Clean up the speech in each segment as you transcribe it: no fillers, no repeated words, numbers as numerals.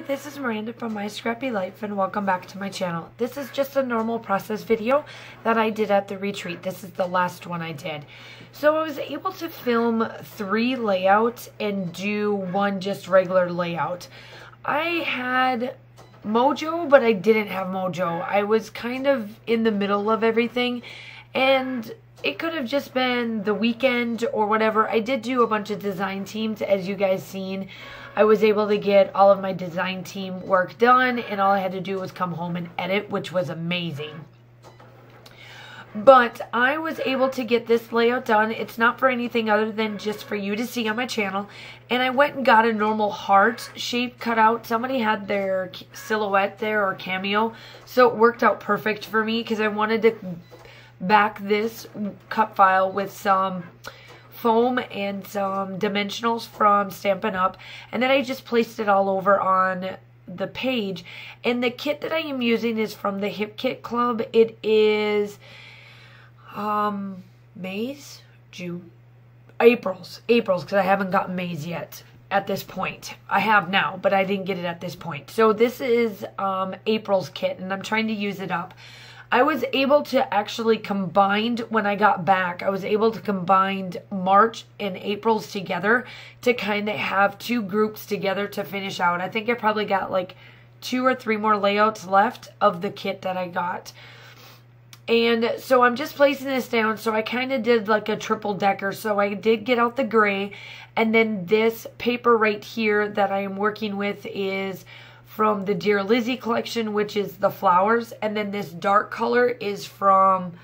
This is Miranda from My Scrappy Life and welcome back to my channel. This is just a normal process video that I did at the retreat. This is the last one I did. So I was able to film 3 layouts and do 1 just regular layout. I had mojo, but I didn't have mojo. I was kind of in the middle of everything, and it could have just been the weekend or whatever. I did do a bunch of design teams, as you guys seen. I was able to get all of my design team work done, and all I had to do was come home and edit, which was amazing. But I was able to get this layout done. It's not for anything other than just for you to see on my channel. And I went and got a normal heart shape cut out. Somebody had their silhouette there or cameo, so it worked out perfect for me because I wanted to back this cut file with some foam and some dimensionals from Stampin' Up, and then I just placed it all over on the page. And the kit that I am using is from the Hip Kit Club. It is May's, June, April's, because I haven't gotten May's yet at this point. I have now, but I didn't get it at this point. So this is April's kit, and I'm trying to use it up. I was able to actually combine, when I got back, I was able to combine March and April's together to kind of have 2 groups together to finish out. I think I probably got like 2 or 3 more layouts left of the kit that I got. And so I'm just placing this down. So I kind of did like a triple decker. So I did get out the gray. And then this paper right here that I am working with is from the Dear Lizzie collection, which is the flowers. And then this dark color is from,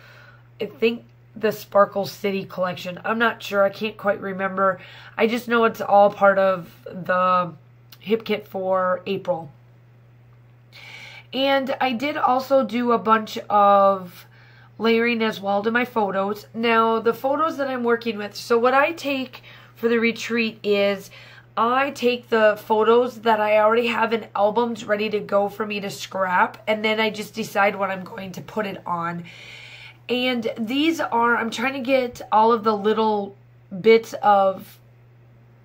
I think, the Sparkle City collection. I'm not sure. I can't quite remember. I just know it's all part of the Hip Kit for April. And I did also do a bunch of layering as well to my photos. Now, the photos that I'm working with, so what I take for the retreat is I take the photos that I already have in albums ready to go for me to scrap, and then I just decide what I'm going to put it on. And these are, I'm trying to get all of the little bits of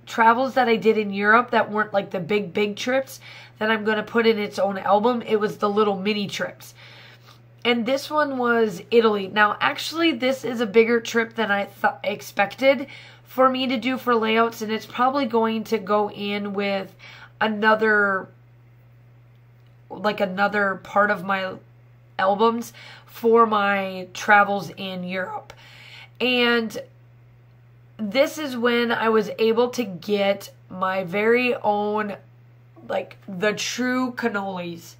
travels that I did in Europe that weren't like the big trips that I'm going to put in its own album. It was the little mini trips. And this one was Italy. Now, actually, this is a bigger trip than I expected for me to do for layouts, and it's probably going to go in with another part of my albums for my travels in Europe. And this is when I was able to get my very own, like, the true cannolis.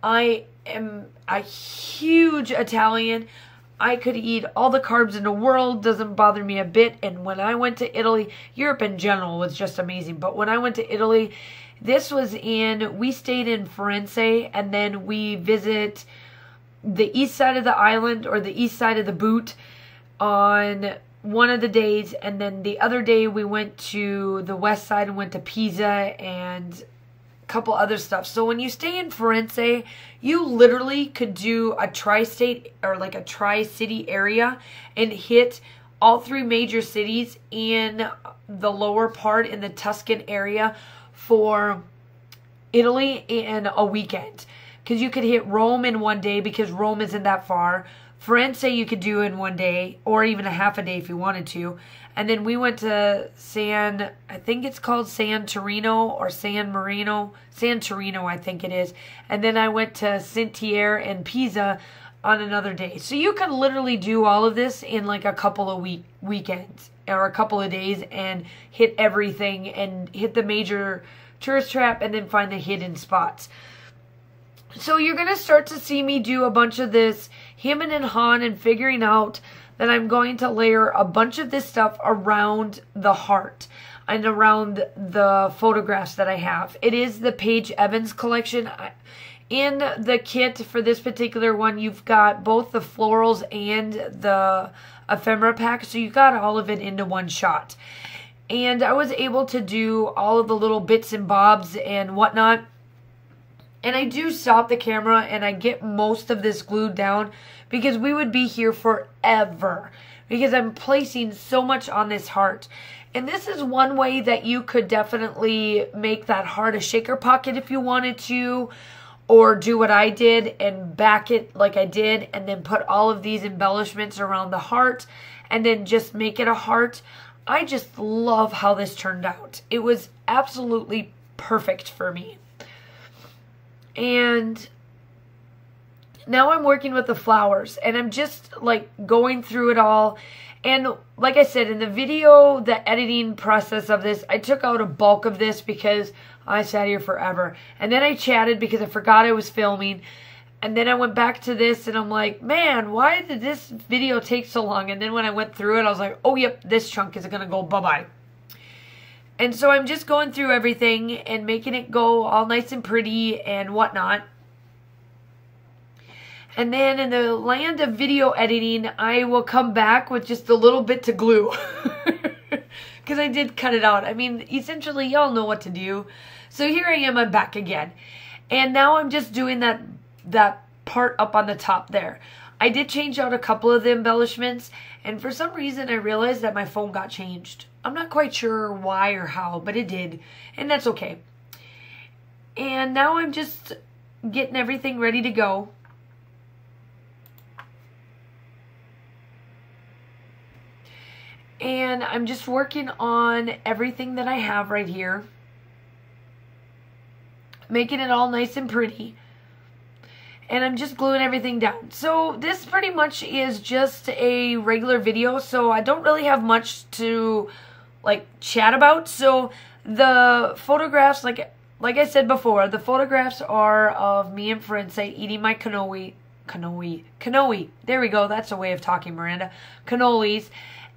I am a huge Italian. I could eat all the carbs in the world, doesn't bother me a bit. And when I went to Italy, Europe in general was just amazing. But when I went to Italy, we stayed in Firenze, and then we visit the east side of the island, or the east side of the boot, on one of the days. And then the other day we went to the west side and went to Pisa and couple other stuff. So when you stay in Firenze, you literally could do a tri-state or like a tri-city area and hit all 3 major cities in the lower part in the Tuscan area for Italy in a weekend. Because you could hit Rome in 1 day, because Rome isn't that far. Firenze you could do in 1 day, or even a half a day if you wanted to. And then we went to I think it's called San Torino or San Marino. San Torino, I think it is. And then I went to Saint-Thierry and Pisa on another day. So you can literally do all of this in like a couple of weekends or a couple of days and hit everything and hit the major tourist trap and then find the hidden spots. So you're going to start to see me do a bunch of this hemming and hawing and figuring out that I'm going to layer a bunch of this stuff around the heart and around the photographs that I have. It is the Paige Evans collection. In the kit for this particular one, you've got both the florals and the ephemera pack, so you got all of it into one shot. And I was able to do all of the little bits and bobs and whatnot. And I do stop the camera and I get most of this glued down because we would be here forever. Because I'm placing so much on this heart. And this is one way that you could definitely make that heart a shaker pocket if you wanted to, or do what I did and back it like I did and then put all of these embellishments around the heart and then just make it a heart. I just love how this turned out. It was absolutely perfect for me. And now I'm working with the flowers and I'm just like going through it all. And like I said, in the video, the editing process of this, I took out a bulk of this because I sat here forever. And then I chatted because I forgot I was filming. And then I went back to this and I'm like, man, why did this video take so long? And then when I went through it, I was like, oh, yep, this chunk is going to go bye-bye. And so I'm just going through everything and making it go all nice and pretty and whatnot. And then in the land of video editing, I will come back with just a little bit to glue. Because I did cut it out. I mean, essentially, y'all know what to do. So here I am, I'm back again. And now I'm just doing that part up on the top there. I did change out a couple of the embellishments. And for some reason, I realized that my phone got changed. I'm not quite sure why or how, but it did. And that's okay. And now I'm just getting everything ready to go. And I'm just working on everything that I have right here. Making it all nice and pretty. And I'm just gluing everything down. So this pretty much is just a regular video. So I don't really have much to like chat about. So the photographs, like I said before, the photographs are of me and Firenze eating my cannoli. There we go. That's a way of talking, Miranda. Cannolis.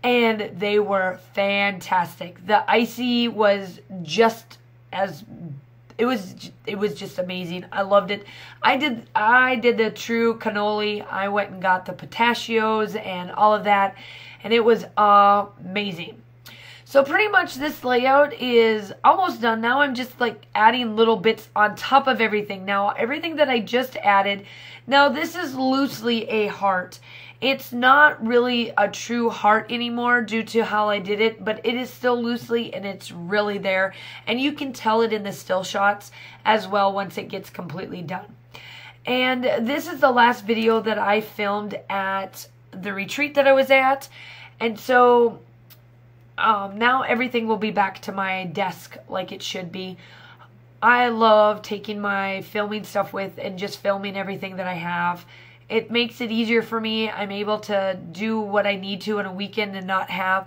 And they were fantastic. The icy was just as, it was just amazing. I loved it. I did the true cannoli. I went and got the pistachios and all of that. And it was amazing. So pretty much this layout is almost done. Now I'm just like adding little bits on top of everything. Now everything that I just added, now this is loosely a heart. It's not really a true heart anymore due to how I did it, but it is still loosely and it's really there. And you can tell it in the still shots as well once it gets completely done. And this is the last video that I filmed at the retreat that I was at. And so now everything will be back to my desk like it should be. I love taking my filming stuff with and just filming everything that I have. It makes it easier for me. I'm able to do what I need to on a weekend and not have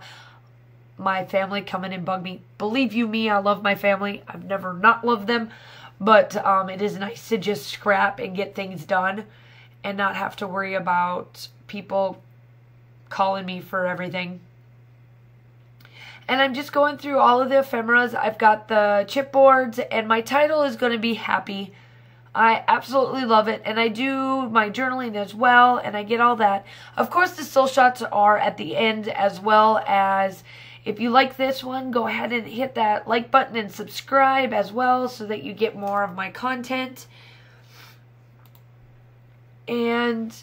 my family come in and bug me. Believe you me, I love my family. I've never not loved them. But it is nice to just scrap and get things done and not have to worry about people calling me for everything. And I'm just going through all of the ephemeras. I've got the chipboards and my title is going to be Happy. I absolutely love it, and I do my journaling as well, and I get all that. Of course, the still shots are at the end, as well as if you like this one, go ahead and hit that like button and subscribe as well so that you get more of my content. And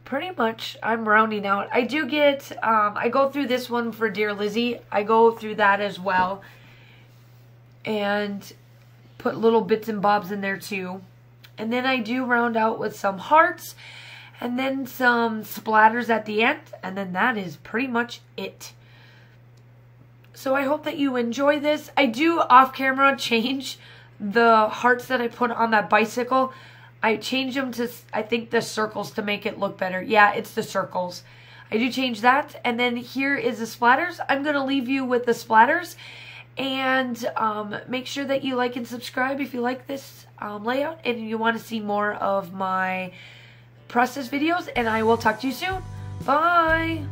pretty much, I'm rounding out. I do get, I go through this one for Dear Lizzie. I go through that as well, and put little bits and bobs in there too. And then I do round out with some hearts and then some splatters at the end. And then that is pretty much it. So I hope that you enjoy this. I do off camera change the hearts that I put on that bicycle. I change them to, I think, the circles to make it look better. Yeah, it's the circles. I do change that. And then here is the splatters. I'm going to leave you with the splatters. And make sure that you like and subscribe if you like this layout and you want to see more of my process videos. And I will talk to you soon. Bye!